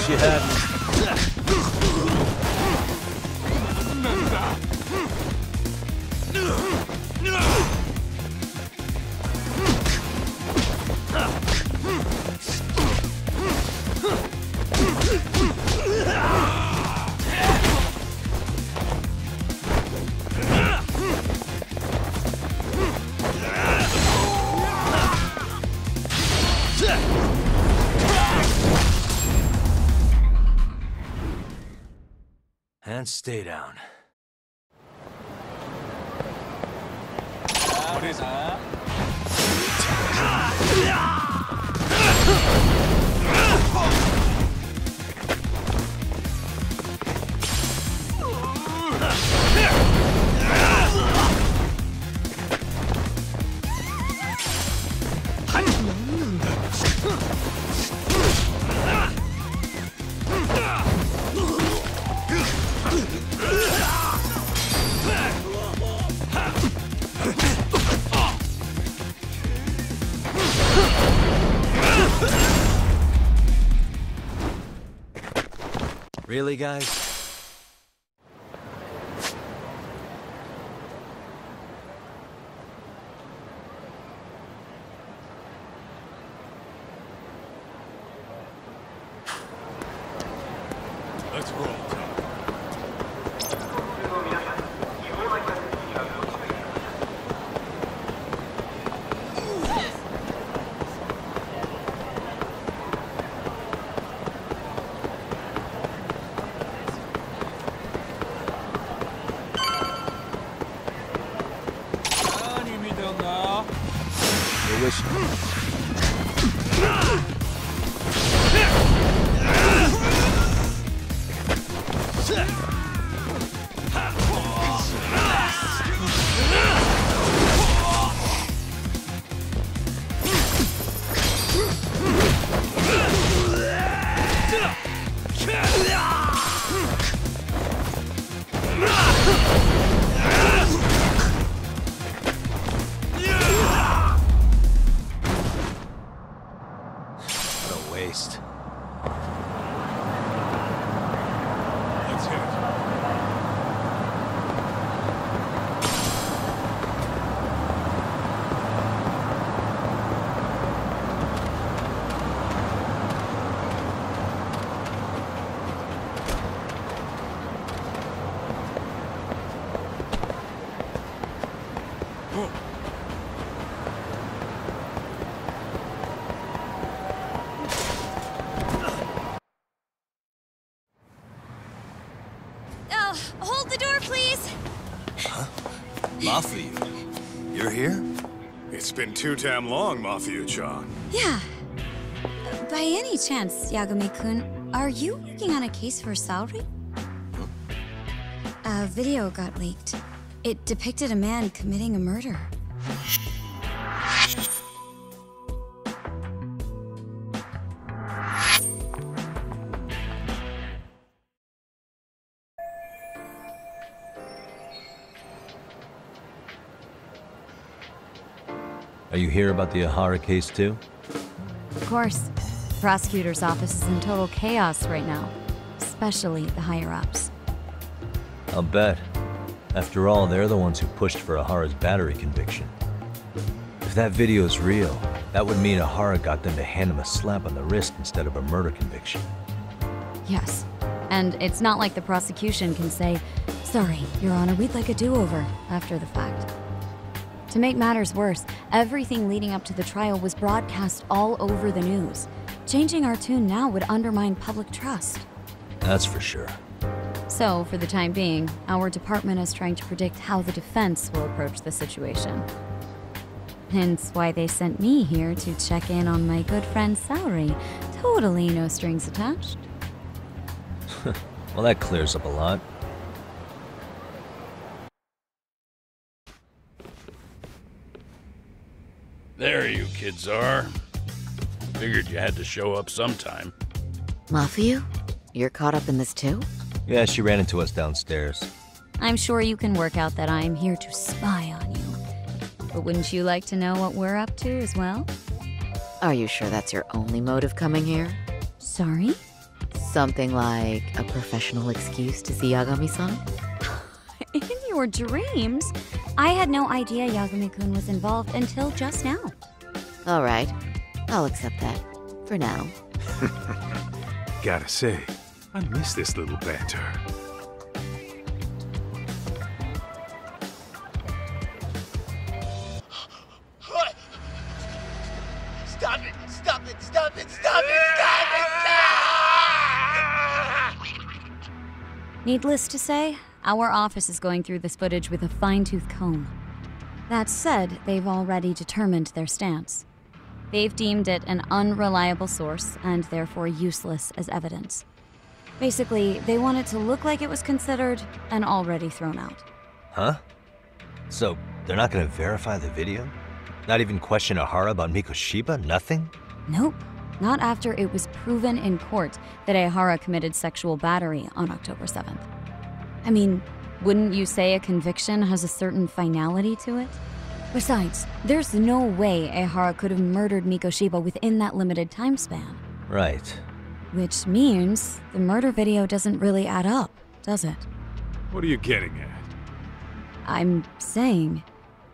you had me. And stay down. Really, guys? Let's roll. You wish. Waste. Let's hit it. Hold the door, please! Huh? Mafia? You're here? It's been too damn long, Mafia-chan. Yeah. By any chance, Yagami-kun, are you working on a case for Saori? A video got leaked. It depicted a man committing a murder. Are you here about the Ahara case too? Of course. The prosecutor's office is in total chaos right now, especially the higher-ups. I'll bet. After all, they're the ones who pushed for Ahara's battery conviction. If that video is real, that would mean Ahara got them to hand him a slap on the wrist instead of a murder conviction. Yes. And it's not like the prosecution can say, "Sorry, Your Honor, we'd like a do-over," after the fact. To make matters worse, everything leading up to the trial was broadcast all over the news. Changing our tune now would undermine public trust. That's for sure. So, for the time being, our department is trying to predict how the defense will approach the situation. Hence why they sent me here to check in on my good friend Saori. Totally no strings attached. Well, that clears up a lot. There you kids are. Figured you had to show up sometime. Mafia? You're caught up in this too? Yeah, she ran into us downstairs. I'm sure you can work out that I'm here to spy on you. But wouldn't you like to know what we're up to as well? Are you sure that's your only motive coming here? Sorry? Something like a professional excuse to see Yagami-san? In your dreams? I had no idea Yagami-kun was involved until just now. All right, I'll accept that. For now. Gotta say, I miss this little banter. Stop it! Stop it! Stop it! Stop it! Stop it! Needless to say, our office is going through this footage with a fine-tooth comb. That said, they've already determined their stance. They've deemed it an unreliable source and therefore useless as evidence. Basically, they want it to look like it was considered and already thrown out. Huh? So, they're not gonna verify the video? Not even question Ehara about Mikoshiba? Nothing? Nope. Not after it was proven in court that Ehara committed sexual battery on October 7th. I mean, wouldn't you say a conviction has a certain finality to it? Besides, there's no way Ehara could have murdered Mikoshiba within that limited time span. Right. Which means the murder video doesn't really add up, does it? What are you getting at? I'm saying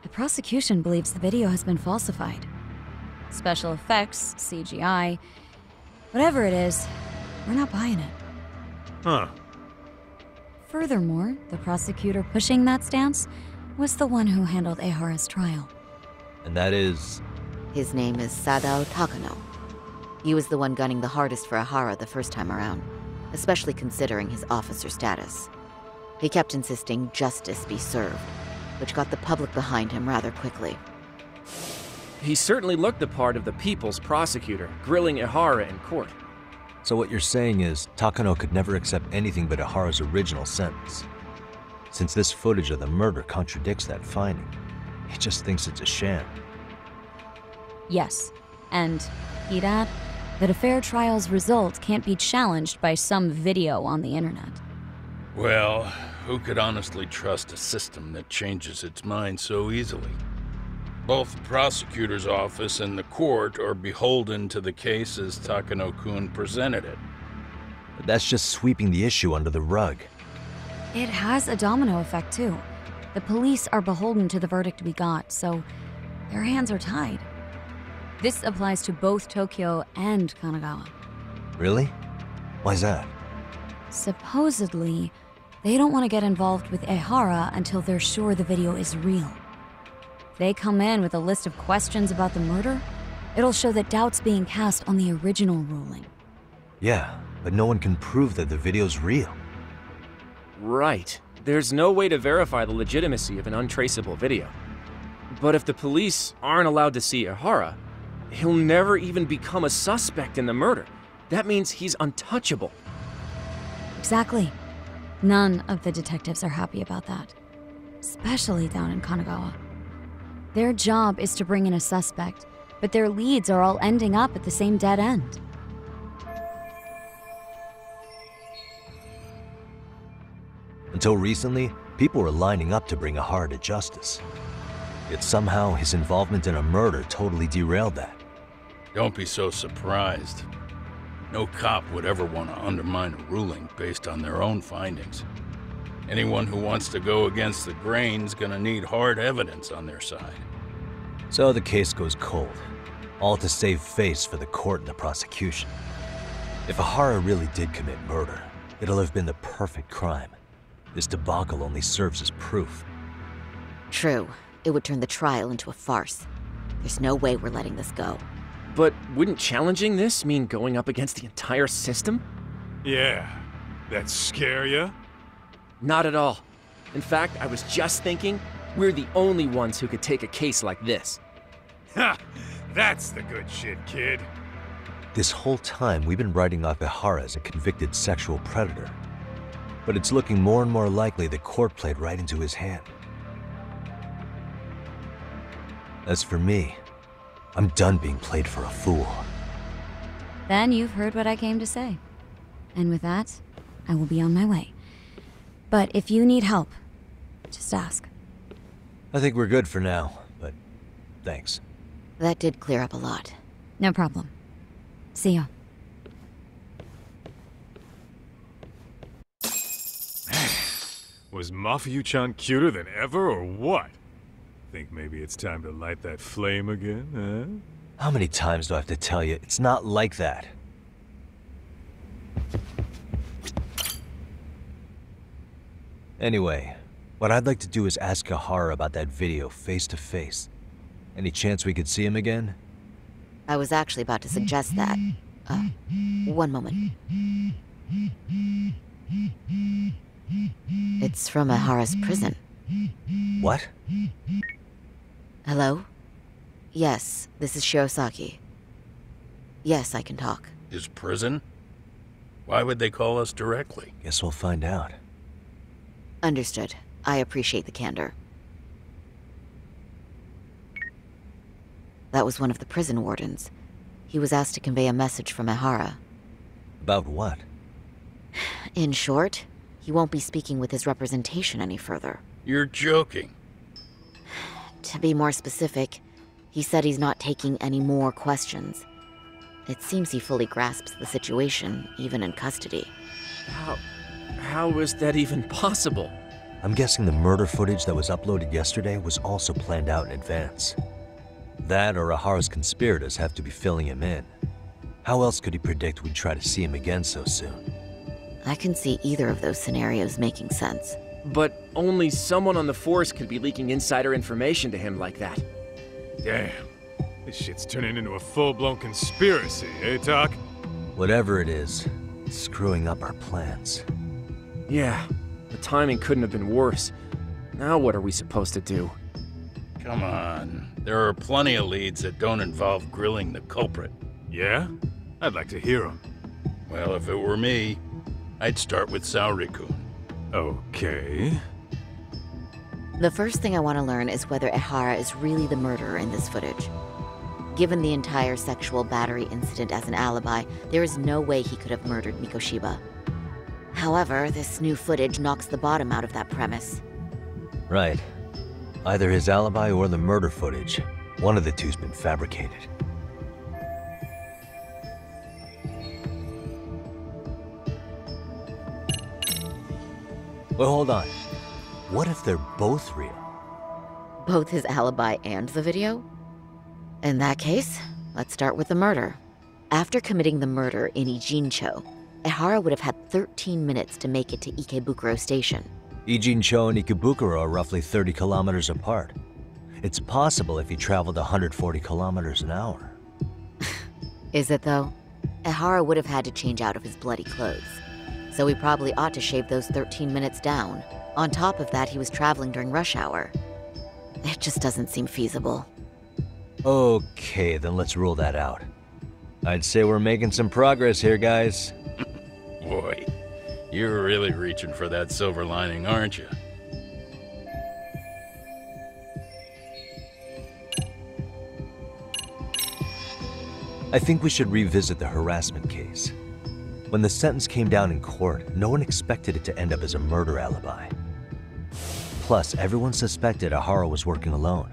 the prosecution believes the video has been falsified. Special effects, CGI, whatever it is, we're not buying it. Huh. Furthermore, the prosecutor pushing that stance was the one who handled Ehara's trial. And that is... His name is Sadao Takano. He was the one gunning the hardest for Ehara the first time around, especially considering his officer status. He kept insisting justice be served, which got the public behind him rather quickly. He certainly looked the part of the people's prosecutor, grilling Ehara in court. So what you're saying is, Takano could never accept anything but Ehara's original sentence. Since this footage of the murder contradicts that finding, he just thinks it's a sham. Yes, and he'd add that a fair trial's result can't be challenged by some video on the internet. Well, who could honestly trust a system that changes its mind so easily? Both the prosecutor's office and the court are beholden to the case as Takano-kun presented it. But that's just sweeping the issue under the rug. It has a domino effect, too. The police are beholden to the verdict we got, so their hands are tied. This applies to both Tokyo and Kanagawa. Really? Why's that? Supposedly, they don't want to get involved with Ehara until they're sure the video is real. If they come in with a list of questions about the murder, it'll show that doubt's being cast on the original ruling. Yeah, but no one can prove that the video's real. Right. There's no way to verify the legitimacy of an untraceable video. But if the police aren't allowed to see Ehara, he'll never even become a suspect in the murder. That means he's untouchable. Exactly. None of the detectives are happy about that. Especially down in Kanagawa. Their job is to bring in a suspect, but their leads are all ending up at the same dead end. Until recently, people were lining up to bring Ehara to justice. Yet somehow his involvement in a murder totally derailed that. Don't be so surprised. No cop would ever want to undermine a ruling based on their own findings. Anyone who wants to go against the grain's gonna need hard evidence on their side. So the case goes cold, all to save face for the court and the prosecution. If Ehara really did commit murder, it'll have been the perfect crime. This debacle only serves as proof. True, it would turn the trial into a farce. There's no way we're letting this go. But wouldn't challenging this mean going up against the entire system? Yeah. That scare ya? Not at all. In fact, I was just thinking, we're the only ones who could take a case like this. Ha! That's the good shit, kid. This whole time, we've been writing off Ehara as a convicted sexual predator. But it's looking more and more likely the court played right into his hand. As for me, I'm done being played for a fool. Then you've heard what I came to say. And with that, I will be on my way. But if you need help, just ask. I think we're good for now, but thanks. That did clear up a lot. No problem. See ya. Was Mafuyu-chan cuter than ever, or what? Think maybe it's time to light that flame again, How many times do I have to tell you? It's not like that. Anyway, what I'd like to do is ask Ihara about that video face to face. Any chance we could see him again? I was actually about to suggest that. One moment. It's from Ihara's prison. What? Hello? Yes, this is Shirosaki. Yes, I can talk. His prison? Why would they call us directly? Guess we'll find out. Understood. I appreciate the candor. That was one of the prison wardens. He was asked to convey a message from Ihara. About what? In short, he won't be speaking with his representation any further. You're joking. To be more specific, he said he's not taking any more questions. It seems he fully grasps the situation, even in custody. How is that even possible? I'm guessing the murder footage that was uploaded yesterday was also planned out in advance. That or Ihara's conspirators have to be filling him in. How else could he predict we'd try to see him again so soon? I can see either of those scenarios making sense. But only someone on the force could be leaking insider information to him like that. Damn. This shit's turning into a full-blown conspiracy, Talk? Whatever it is, it's screwing up our plans. Yeah, the timing couldn't have been worse. Now what are we supposed to do? Come on. There are plenty of leads that don't involve grilling the culprit. Yeah? I'd like to hear them. Well, if it were me, I'd start with Saori-kun. Okay. The first thing I want to learn is whether Ihara is really the murderer in this footage. Given the entire sexual battery incident as an alibi, there is no way he could have murdered Mikoshiba. However, this new footage knocks the bottom out of that premise. Right. Either his alibi or the murder footage. One of the two's been fabricated. Well, hold on. What if they're both real? Both his alibi and the video? In that case, let's start with the murder. After committing the murder in Ijincho, Ihara would have had 13 minutes to make it to Ikebukuro Station. Ijincho and Ikebukuro are roughly 30 kilometers apart. It's possible if he traveled 140 kilometers an hour. Is it though? Ihara would have had to change out of his bloody clothes. So he probably ought to shave those 13 minutes down. On top of that, he was traveling during rush hour. It just doesn't seem feasible. Okay, then let's rule that out. I'd say we're making some progress here, guys. Boy, you're really reaching for that silver lining, aren't you? I think we should revisit the harassment case. When the sentence came down in court, no one expected it to end up as a murder alibi. Plus, everyone suspected Ihara was working alone.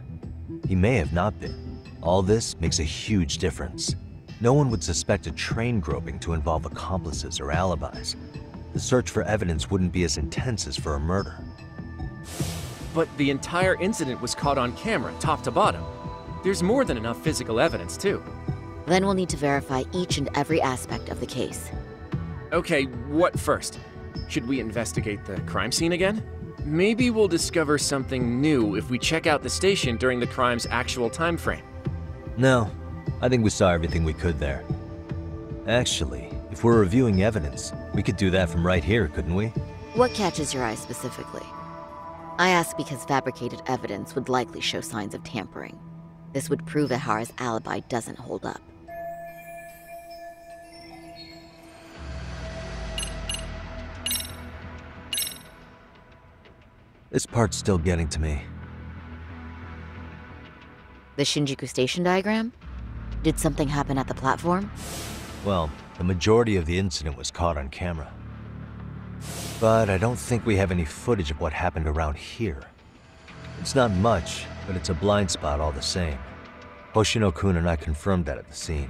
He may have not been. All this makes a huge difference. No one would suspect a train groping to involve accomplices or alibis. The search for evidence wouldn't be as intense as for a murder. But the entire incident was caught on camera, top to bottom. There's more than enough physical evidence, too. Then we'll need to verify each and every aspect of the case. Okay, what first? Should we investigate the crime scene again? Maybe we'll discover something new if we check out the station during the crime's actual time frame. No, I think we saw everything we could there. Actually, if we're reviewing evidence, we could do that from right here, couldn't we? What catches your eye specifically? I ask because fabricated evidence would likely show signs of tampering. This would prove Ihara's alibi doesn't hold up. This part's still getting to me. The Shinjuku Station diagram? Did something happen at the platform? Well, the majority of the incident was caught on camera. But I don't think we have any footage of what happened around here. It's not much, but it's a blind spot all the same. Hoshino-kun and I confirmed that at the scene.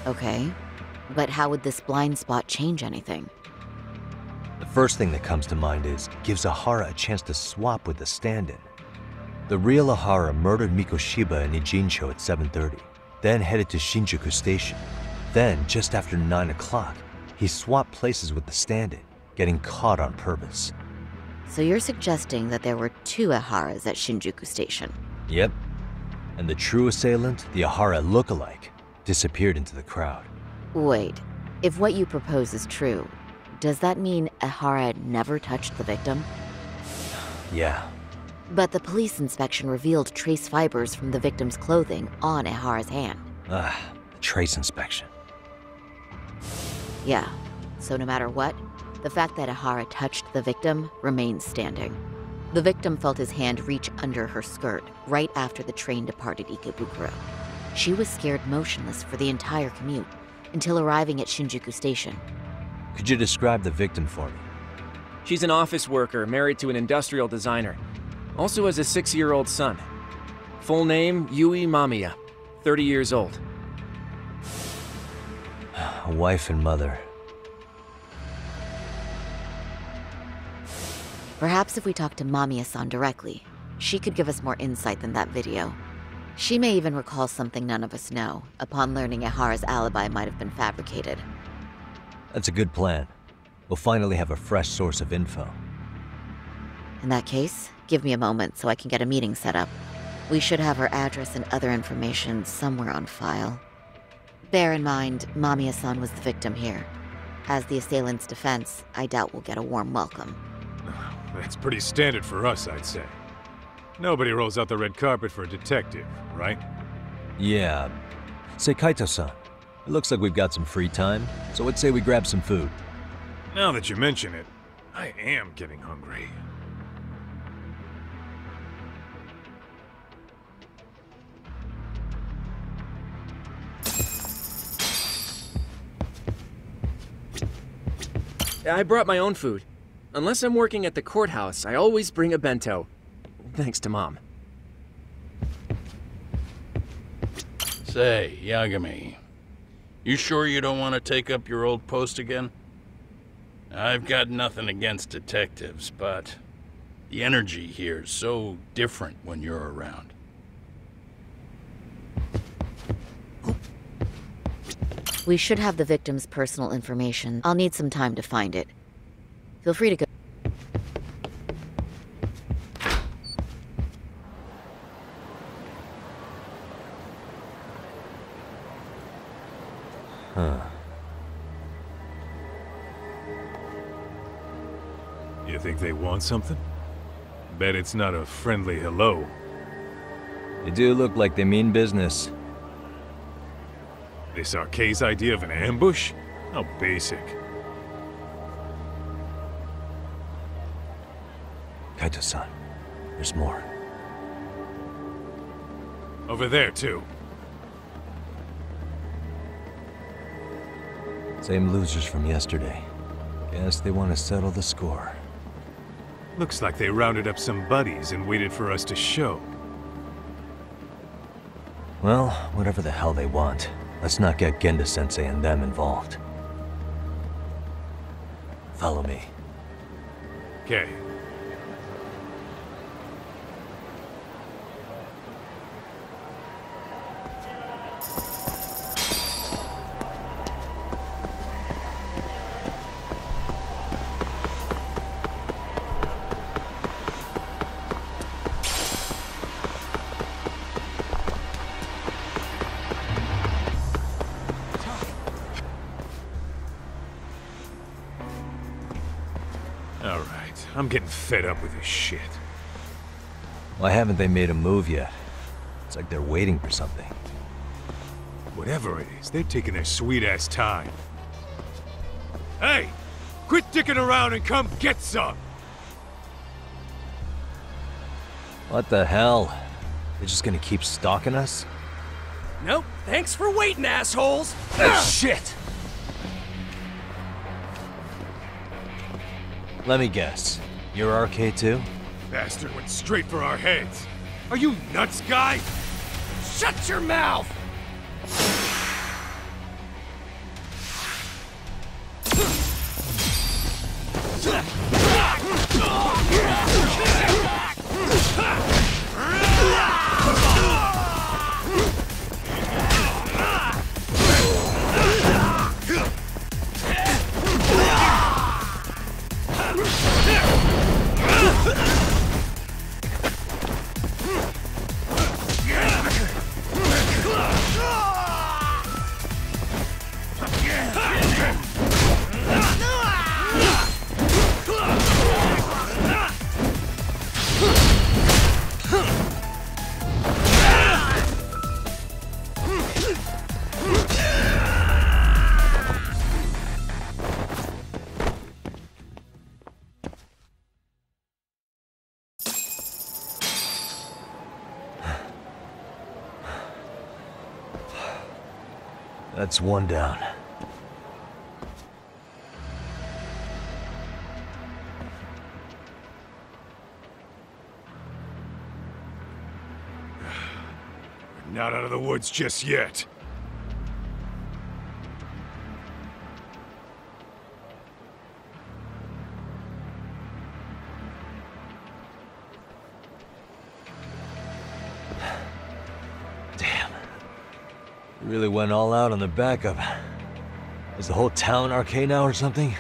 Okay, but how would this blind spot change anything? The First thing that comes to mind is, gives Ahara a chance to swap with the stand-in. The real Ahara murdered Mikoshiba in Ijincho at 7:30, then headed to Shinjuku Station. Then, just after 9 o'clock, he swapped places with the stand-in, getting caught on purpose. So you're suggesting that there were 2 Aharas at Shinjuku Station? Yep. And the true assailant, the Ahara lookalike, disappeared into the crowd. Wait, if what you propose is true, does that mean Ahara never touched the victim? Yeah. But the police inspection revealed trace fibers from the victim's clothing on Ahara's hand. The trace inspection. Yeah, so no matter what, the fact that Ahara touched the victim remains standing. The victim felt his hand reach under her skirt right after the train departed Ikebukuro. She was scared motionless for the entire commute until arriving at Shinjuku Station. Could you describe the victim for me? She's an office worker married to an industrial designer. Also has a 6-year-old son. Full name, Yui Mamiya, 30 years old. A wife and mother. Perhaps if we talk to Mamiya-san directly, she could give us more insight than that video. She may even recall something none of us know, upon learning Ahara's alibi might have been fabricated. That's a good plan. We'll finally have a fresh source of info. In that case, give me a moment so I can get a meeting set up. We should have her address and other information somewhere on file. Bear in mind, Mamiya-san was the victim here. As the assailant's defense, I doubt we'll get a warm welcome. That's pretty standard for us, I'd say. Nobody rolls out the red carpet for a detective, right? Yeah. Say, Kaito-san, it looks like we've got some free time, so I'd say we grab some food. Now that you mention it, I am getting hungry. I brought my own food. Unless I'm working at the courthouse, I always bring a bento. Thanks to Mom. Say, Yagami, you sure you don't want to take up your old post again? I've got nothing against detectives, but the energy here is so different when you're around. We should have the victim's personal information. I'll need some time to find it. Feel free to go. You think they want something? Bet it's not a friendly hello. They do look like they mean business. This Arcay's idea of an ambush? How basic. Kaito-san, there's more. Over there, too. Same losers from yesterday. Guess they want to settle the score. Looks like they rounded up some buddies and waited for us to show. Well, whatever the hell they want, let's not get Genda-sensei and them involved. Follow me. Okay. Alright, I'm getting fed up with this shit. Why haven't they made a move yet? It's like they're waiting for something. Whatever it is, they're taking their sweet-ass time. Hey! Quit dicking around and come get some! What the hell? They're just gonna keep stalking us? Nope, thanks for waiting, assholes! Shit! Let me guess. You're RK too? Bastard went straight for our heads. Are you nuts, guy? Shut your mouth! That's one down. We're not out of the woods just yet. Really went all out on the backup. Is the whole town arcade now or something?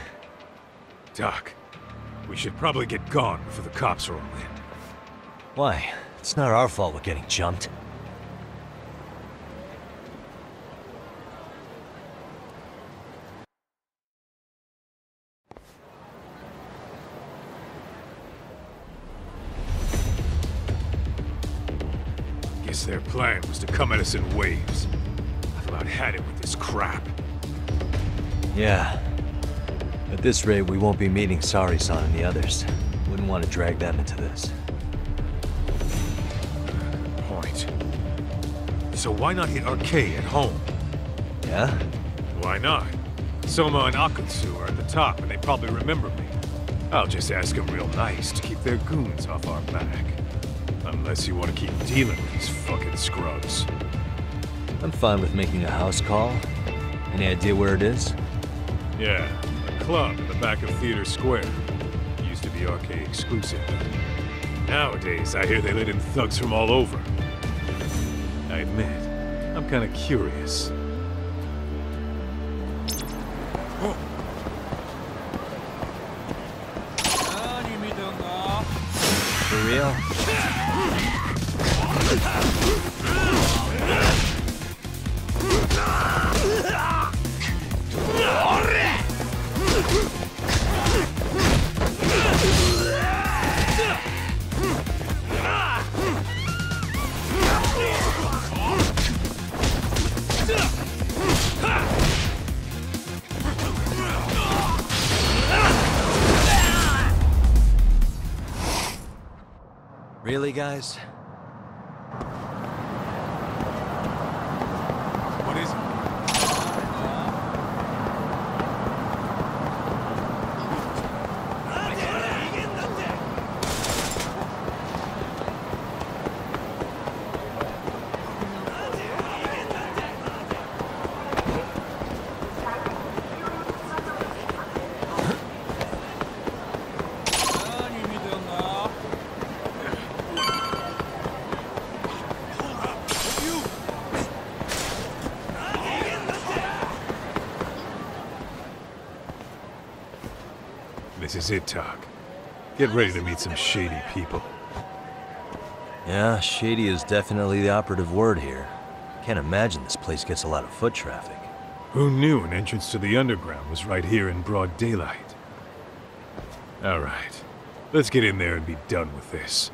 Doc, we should probably get gone before the cops roll in. Why? It's not our fault we're getting jumped. Guess their plan was to come at us in waves. I've about had it with this crap. Yeah. At this rate, we won't be meeting Sari-san and the others. Wouldn't want to drag them into this. Point. So why not hit Arcade at home? Yeah? Why not? Soma and Akutsu are at the top, and they probably remember me. I'll just ask them real nice to keep their goons off our back. Unless you want to keep dealing with these fucking scrubs. I'm fine with making a house call. Any idea where it is? Yeah, a club in the back of Theater Square. Used to be Arcade exclusive. Nowadays, I hear they let in thugs from all over. I admit, I'm kind of curious. For real? Really, guys? What is it? This is it, Doc. Get ready to meet some shady people. Yeah, shady is definitely the operative word here. Can't imagine this place gets a lot of foot traffic. Who knew an entrance to the underground was right here in broad daylight? All right, let's get in there and be done with this.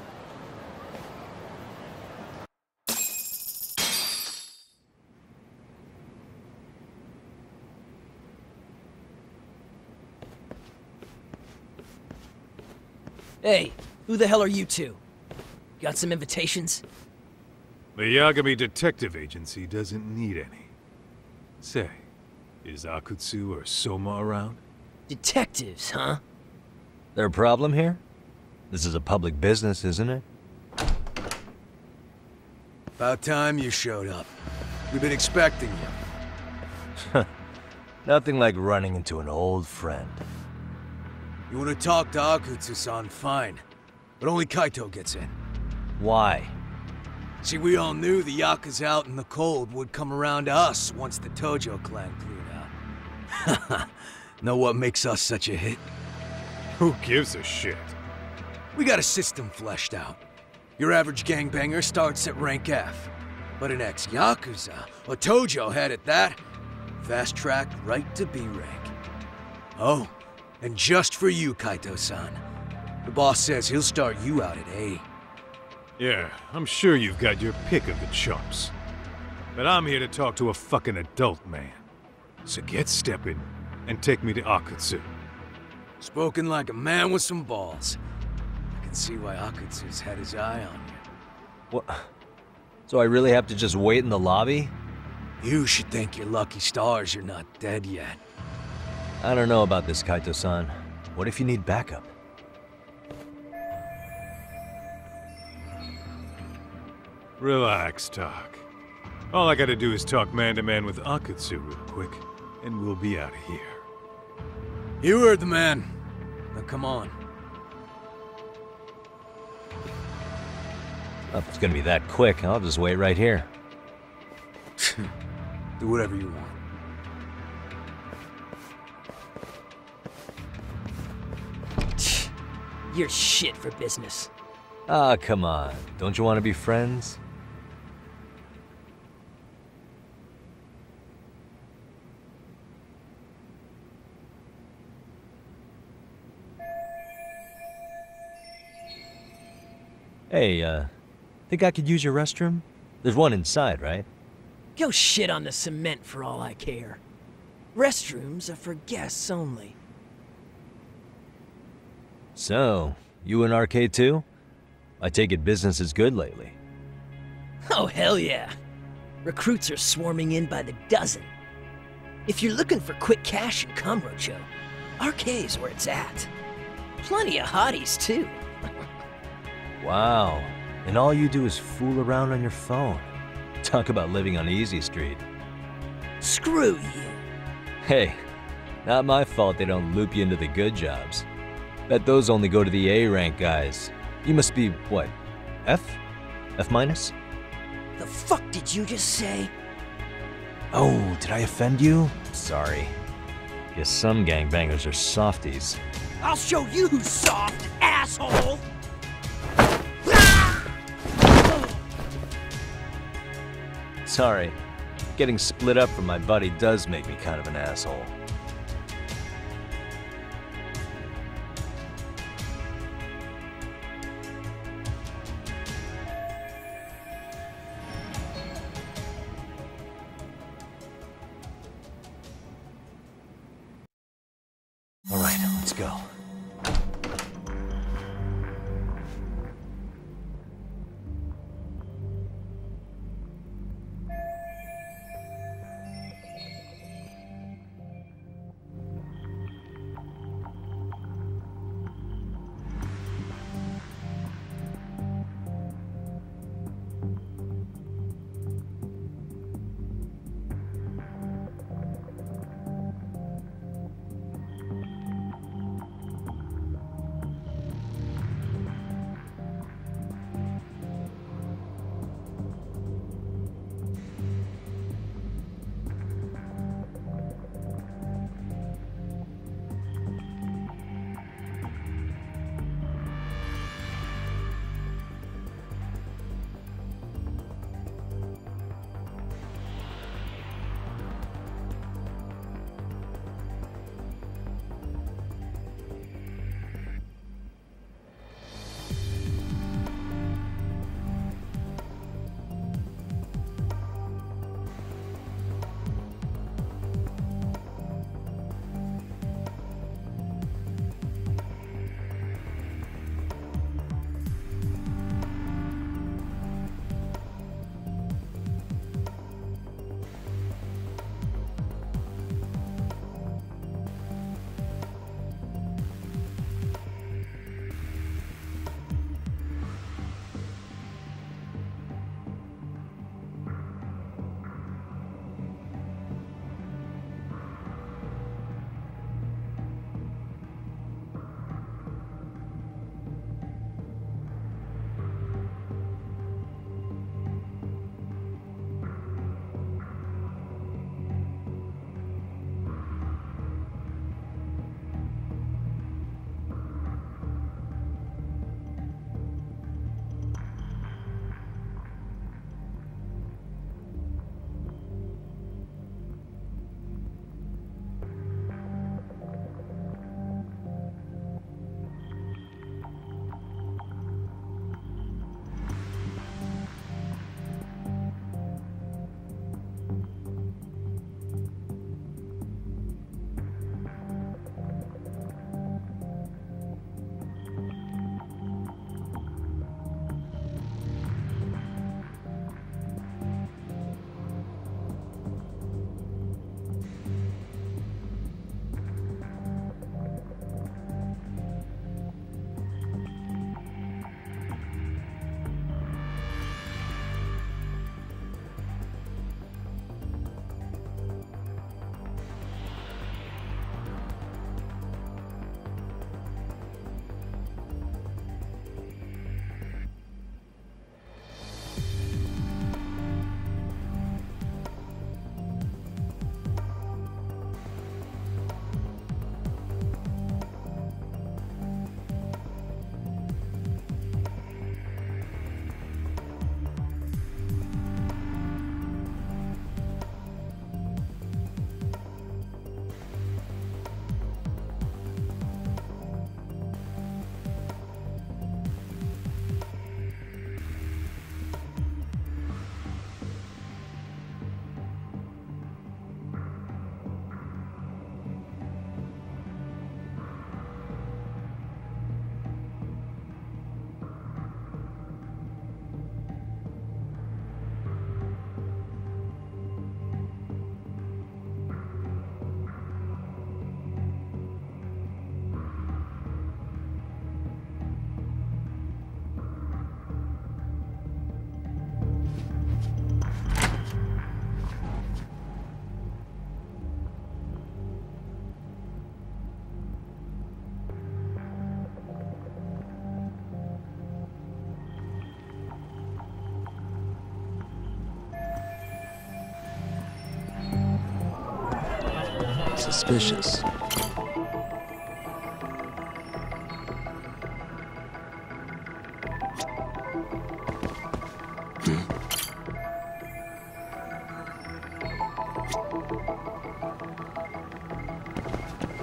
Hey, who the hell are you two? Got some invitations? The Yagami Detective Agency doesn't need any. Say, is Akutsu or Soma around? Detectives, huh? There a problem here? This is a public business, isn't it? About time you showed up. We've been expecting you. Nothing like running into an old friend. You want to talk to Akutsu-san, fine. But only Kaito gets in. Why? See, we all knew the Yakuza out in the cold would come around to us once the Tojo clan cleared out. Know what makes us such a hit? Who gives a shit? We got a system fleshed out. Your average gangbanger starts at rank F. But an ex-Yakuza, a Tojo head at that, fast-tracked right to B rank. Oh, and just for you, Kaito-san. The boss says he'll start you out at A. Yeah, I'm sure you've got your pick of the chumps. But I'm here to talk to a fucking adult man. So get stepping and take me to Akutsu. Spoken like a man with some balls. I can see why Akutsu's had his eye on you. What? So I really have to just wait in the lobby? You should thank your lucky stars you're not dead yet. I don't know about this, Kaito-san. What if you need backup? Relax, Doc. All I gotta do is talk man-to-man with Akutsu real quick, and we'll be out of here. You heard the man. Now come on. Well, if it's gonna be that quick, I'll just wait right here. Do whatever you want. You're shit for business. Ah, come on. Don't you want to be friends? Hey, think I could use your restroom? There's one inside, right? Go shit on the cement for all I care. Restrooms are for guests only. So, you in Arcade too? I take it business is good lately. Oh, hell yeah. Recruits are swarming in by the dozen. If you're looking for quick cash in Kamurocho, Arcade's where it's at. Plenty of hotties, too. Wow. And all you do is fool around on your phone. Talk about living on Easy Street. Screw you. Hey, not my fault they don't loop you into the good jobs. Bet those only go to the A-rank guys. You must be, what, F? F minus? The fuck did you just say? Oh, did I offend you? Sorry. Guess some gangbangers are softies. I'll show you who's soft, asshole! Sorry. Getting split up from my buddy does make me kind of an asshole. All right, let's go. Suspicious.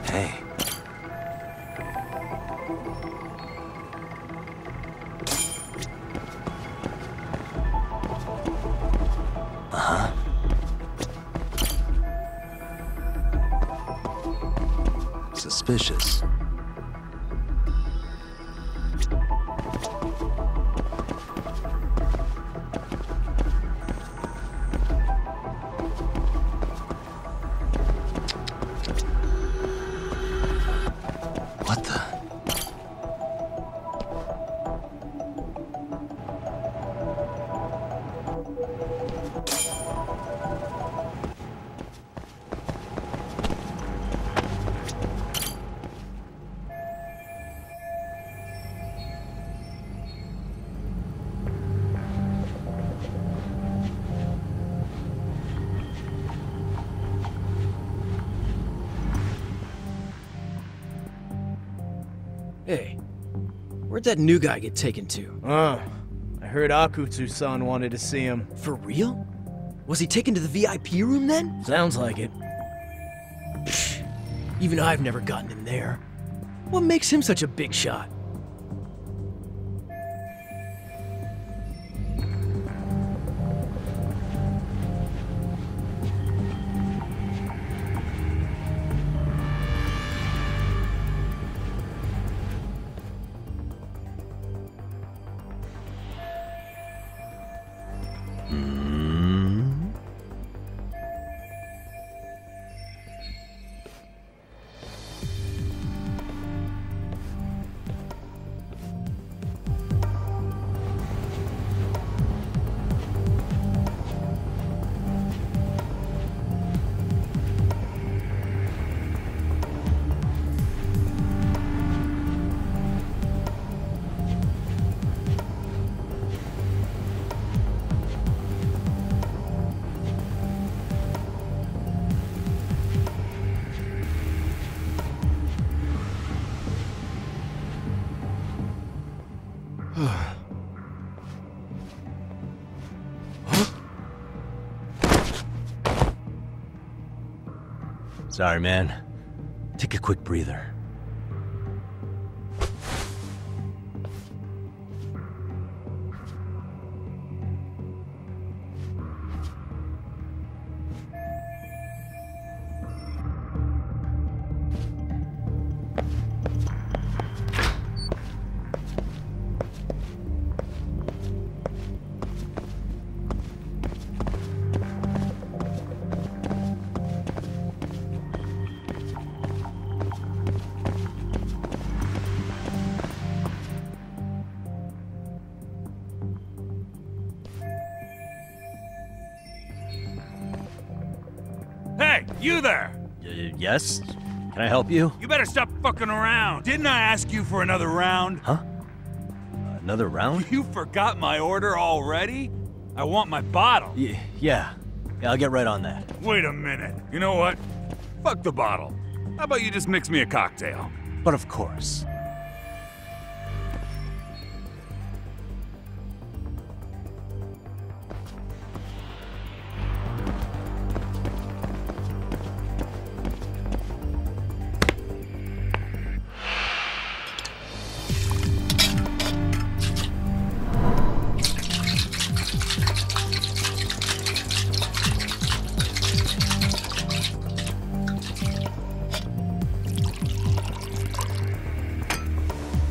Hey. Uh-huh. Suspicious. What the? Hey, where'd that new guy get taken to? I heard Akutsu-san wanted to see him. For real? Was he taken to the VIP room then? Sounds like it. Psh, even I've never gotten in there. What makes him such a big shot? Sorry, man. Take a quick breather. Hey, you there! Yes? Can I help you? You better stop fucking around. Didn't I ask you for another round? Huh? Another round? You forgot my order already? I want my bottle. Yeah, I'll get right on that. Wait a minute. You know what? Fuck the bottle. How about you just mix me a cocktail? But of course.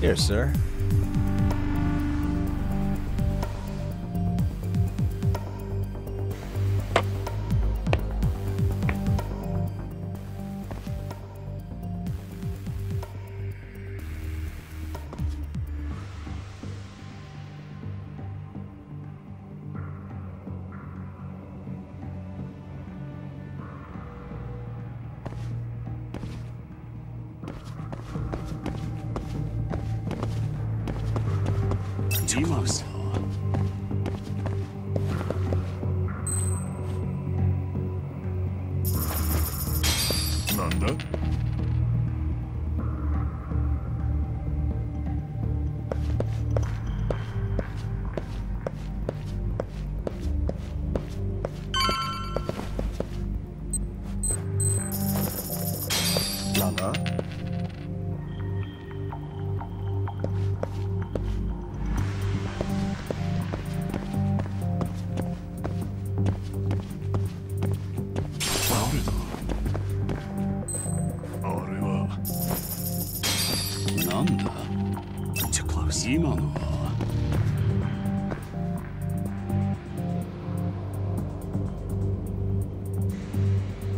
Here, sir. Too close. Nanda? Too close. 今のは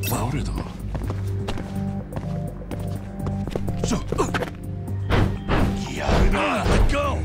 誰だやるな Let go!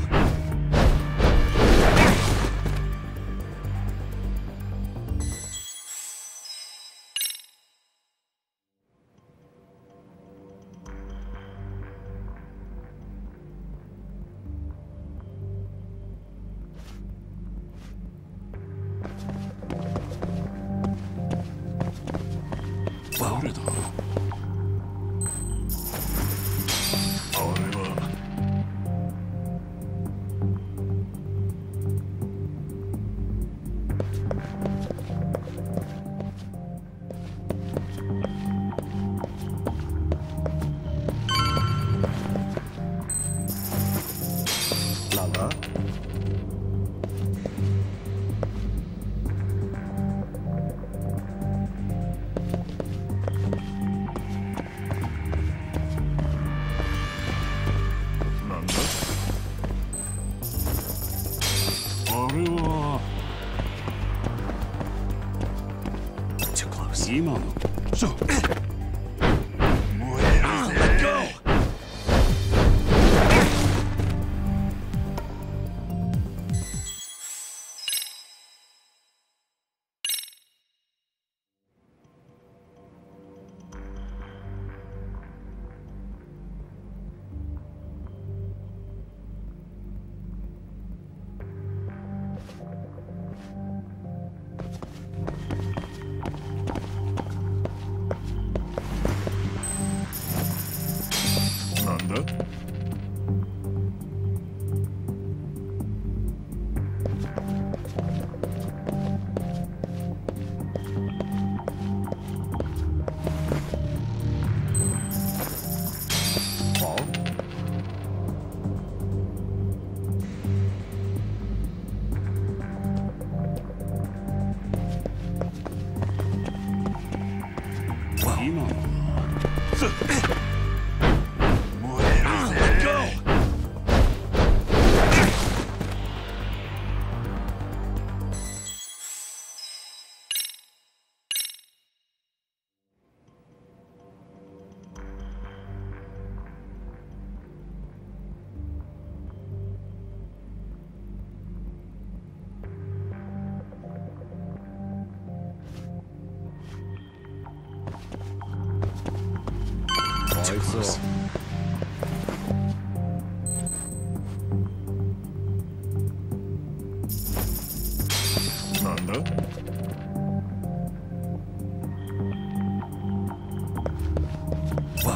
Too close.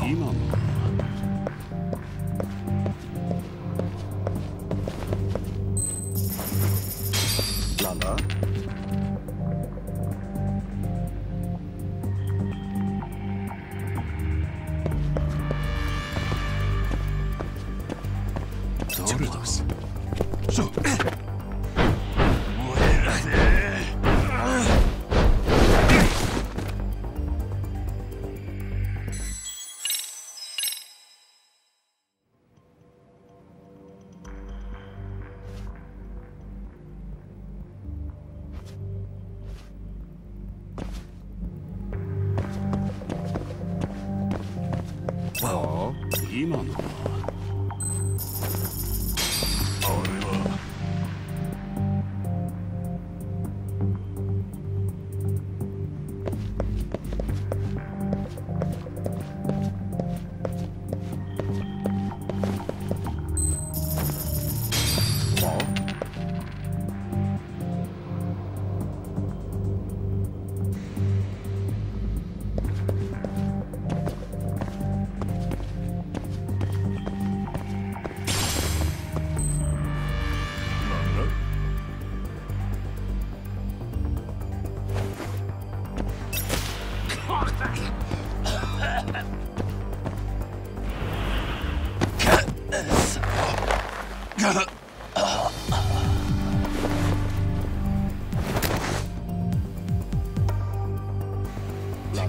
今のLet go! Too close. Too close. Well, 今のは Take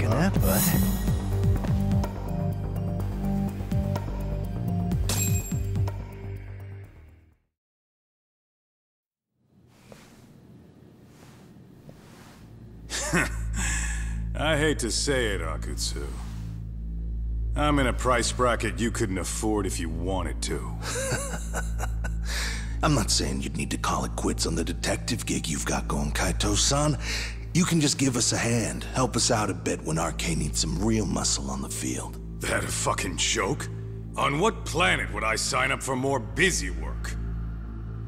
a nap, bud. I hate to say it, Akutsu. I'm in a price bracket you couldn't afford if you wanted to. I'm not saying you'd need to call it quits on the detective gig you've got going, Kaito-san. You can just give us a hand, help us out a bit when RK needs some real muscle on the field. That a fucking joke? On what planet would I sign up for more busy work?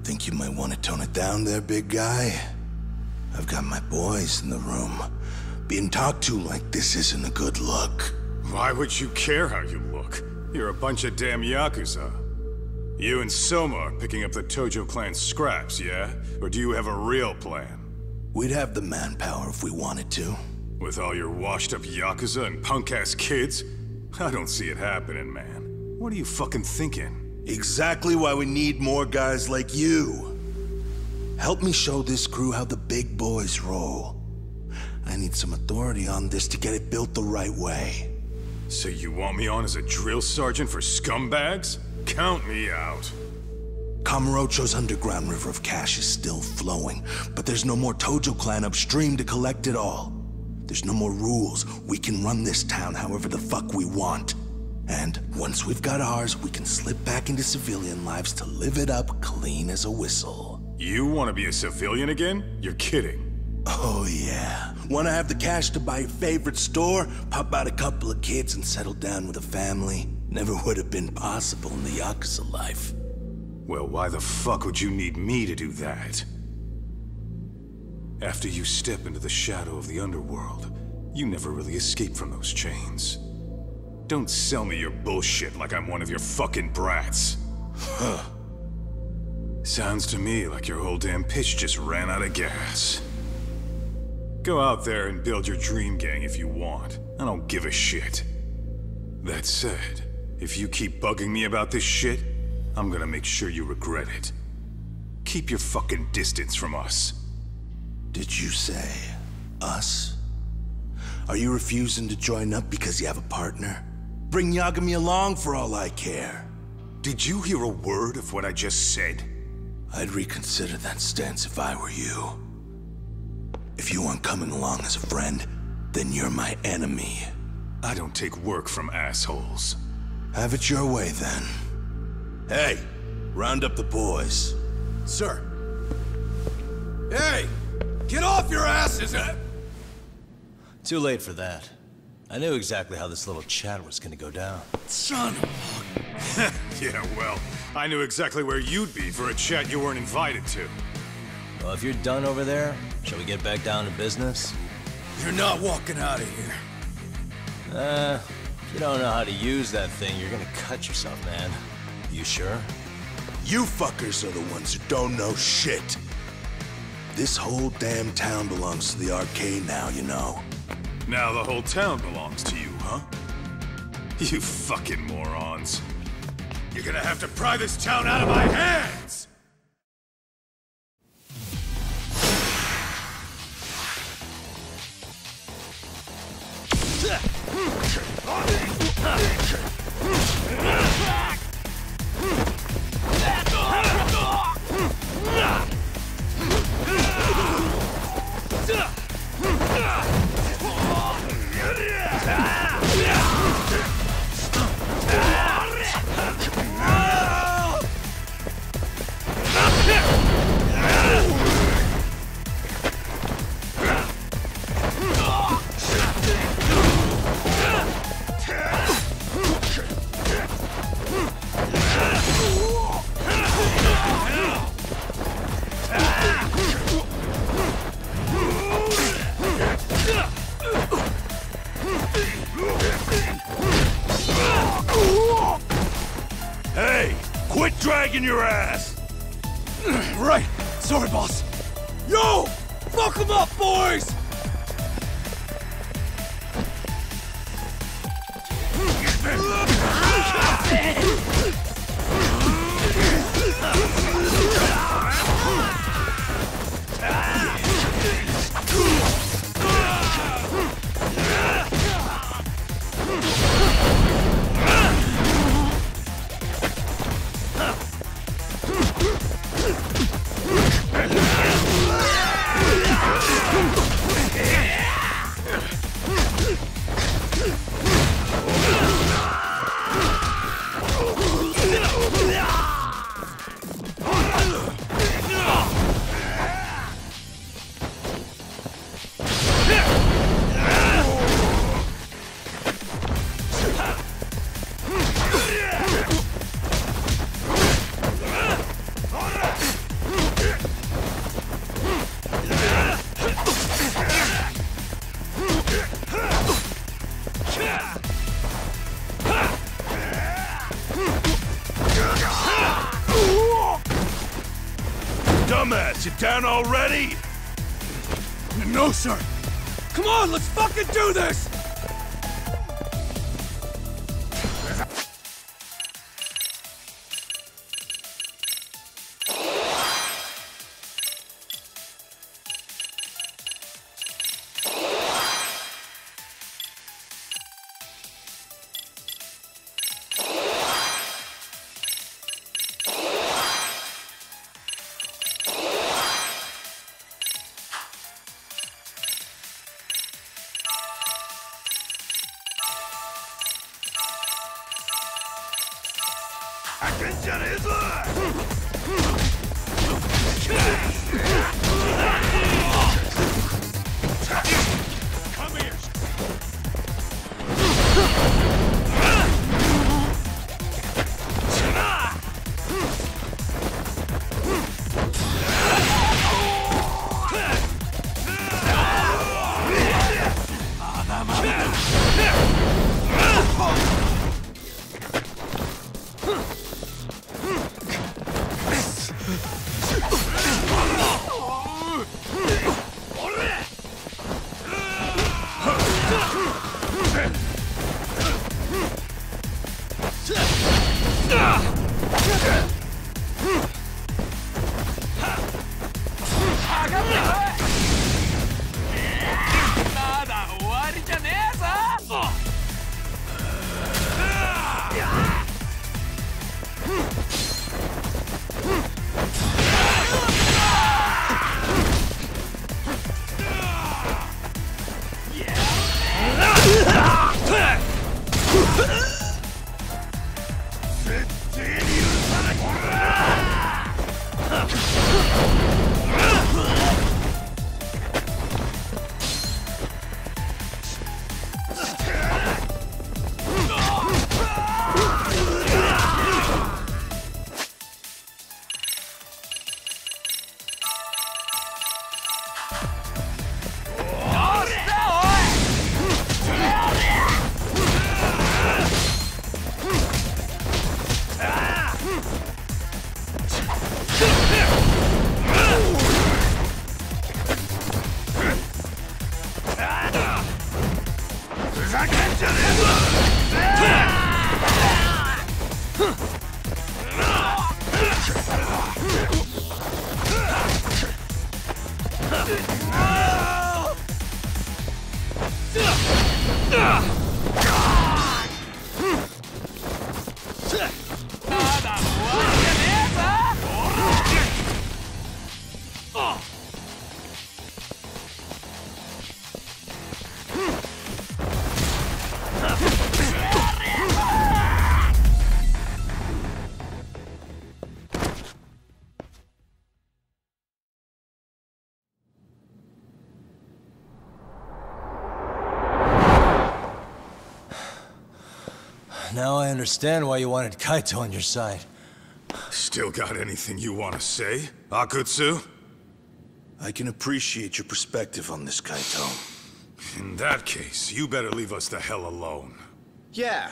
Think you might want to tone it down there, big guy? I've got my boys in the room. Being talked to like this isn't a good look. Why would you care how you look? You're a bunch of damn Yakuza. You and Soma are picking up the Tojo clan scraps, yeah? Or do you have a real plan? We'd have the manpower if we wanted to. With all your washed-up Yakuza and punk-ass kids? I don't see it happening, man. What are you fucking thinking? Exactly why we need more guys like you. Help me show this crew how the big boys roll. I need some authority on this to get it built the right way. So you want me on as a drill sergeant for scumbags? Count me out. Kamurocho's underground river of cash is still flowing, but there's no more Tojo clan upstream to collect it all. There's no more rules. We can run this town however the fuck we want. And once we've got ours, we can slip back into civilian lives to live it up clean as a whistle. You want to be a civilian again? You're kidding. Oh yeah. Want to have the cash to buy your favorite store, pop out a couple of kids and settle down with a family? Never would have been possible in the Yakuza life. Well, why the fuck would you need me to do that? After you step into the shadow of the underworld, you never really escape from those chains. Don't sell me your bullshit like I'm one of your fucking brats. Huh. Sounds to me like your whole damn pitch just ran out of gas. Go out there and build your dream gang if you want. I don't give a shit. That said, if you keep bugging me about this shit, I'm gonna make sure you regret it. Keep your fucking distance from us. Did you say us? Are you refusing to join up because you have a partner? Bring Yagami along for all I care. Did you hear a word of what I just said? I'd reconsider that stance if I were you. If you aren't coming along as a friend, then you're my enemy. I don't take work from assholes. Have it your way, then. Hey, round up the boys. Sir. Hey! Get off your asses! Too late for that. I knew exactly how this little chat was gonna go down. Son of a... Yeah, well, I knew exactly where you'd be for a chat you weren't invited to. Well, if you're done over there, shall we get back down to business? You're not walking out of here. If you don't know how to use that thing, you're gonna cut yourself, man. You sure? You fuckers are the ones who don't know shit. This whole damn town belongs to the arcade now, you know. Now the whole town belongs to you, huh? You fucking morons. You're gonna have to pry this town out of my hands! Hey, quit dragging your ass! Right. Sorry, boss. Yo! Fuck them up, boys! Dumbass, you down already? No, sir. Come on, let's fucking do this! Now I understand why you wanted Kaito on your side. Still got anything you want to say, Akutsu? I can appreciate your perspective on this, Kaito. In that case, you better leave us the hell alone. Yeah,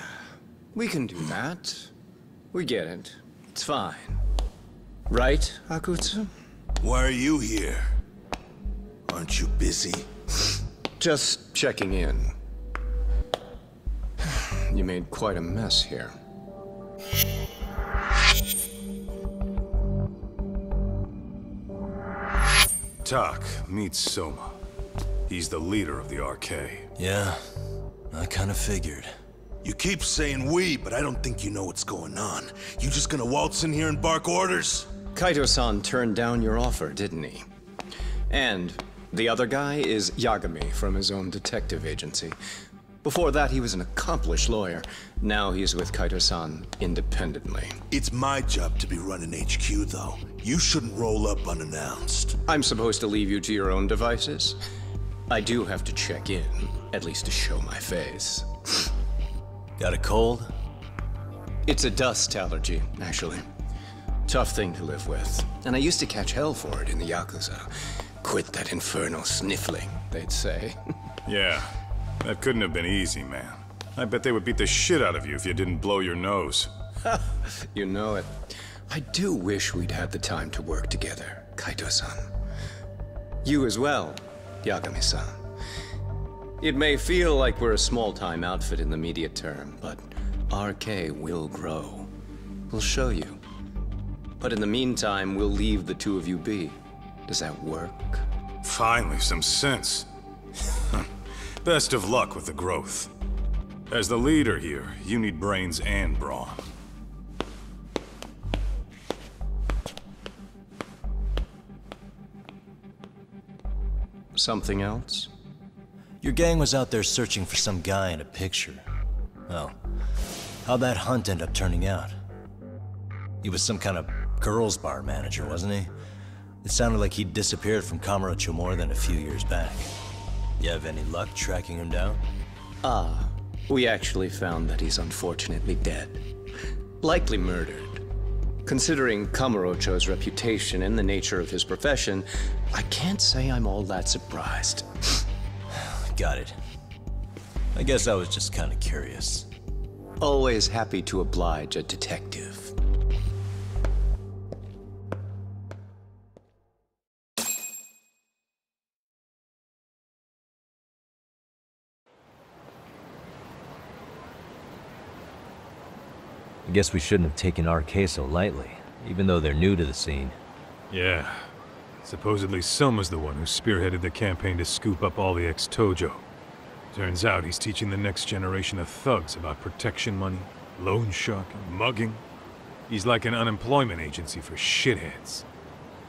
we can do that. We get it. It's fine. Right, Akutsu? Why are you here? Aren't you busy? Just checking in. You made quite a mess here. Tak, meet Soma. He's the leader of the RK. Yeah, I kinda figured. You keep saying we, but I don't think you know what's going on. You just gonna waltz in here and bark orders? Kaito-san turned down your offer, didn't he? And the other guy is Yagami from his own detective agency. Before that, he was an accomplished lawyer. Now he's with Kaito-san independently. It's my job to be running HQ, though. You shouldn't roll up unannounced. I'm supposed to leave you to your own devices? I do have to check in, at least to show my face. Got a cold? It's a dust allergy, actually. Tough thing to live with. And I used to catch hell for it in the Yakuza. Quit that infernal sniffling, they'd say. Yeah. That couldn't have been easy, man. I bet they would beat the shit out of you if you didn't blow your nose. You know it. I do wish we'd had the time to work together, Kaito-san. You as well, Yagami-san. It may feel like we're a small-time outfit in the immediate term, but RK will grow. We'll show you. But in the meantime, we'll leave the two of you be. Does that work? Finally, some sense. Best of luck with the growth. As the leader here, you need brains and brawn. Something else? Your gang was out there searching for some guy in a picture. Well, how'd that hunt end up turning out? He was some kind of girls' bar manager, wasn't he? It sounded like he'd disappeared from Kamurocho more than a few years back. You have any luck tracking him down? We actually found that he's unfortunately dead. Likely murdered. Considering Kamurocho's reputation and the nature of his profession, I can't say I'm all that surprised. Got it. I guess I was just kind of curious. Always happy to oblige a detective. I guess we shouldn't have taken RK so lightly, even though they're new to the scene. Yeah. Supposedly Soma's the one who spearheaded the campaign to scoop up all the ex-Tojo. Turns out he's teaching the next generation of thugs about protection money, loan sharking, mugging. He's like an unemployment agency for shitheads.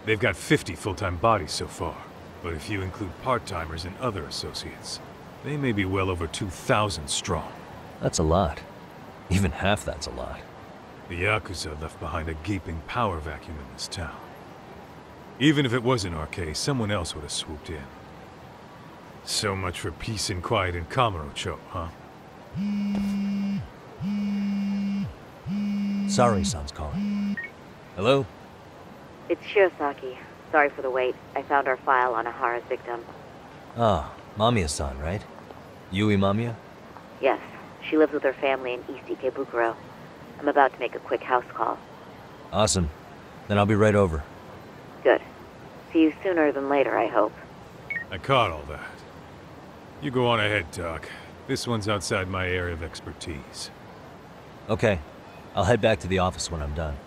They've got 50 full-time bodies so far, but if you include part-timers and other associates, they may be well over 2,000 strong. That's a lot. Even half that's a lot. The Yakuza left behind a gaping power vacuum in this town. Even if it wasn't RK, someone else would have swooped in. So much for peace and quiet in Kamurocho, huh? Sorry-san's calling. Hello? It's Shirosaki. Sorry for the wait. I found our file on Ahara's victim. Ah, Mamiya-san, right? Yui Mamiya? Yes. She lives with her family in East Ikebukuro. I'm about to make a quick house call. Awesome. Then I'll be right over. Good. See you sooner than later, I hope. I caught all that. You go on ahead, Doc. This one's outside my area of expertise. Okay. I'll head back to the office when I'm done.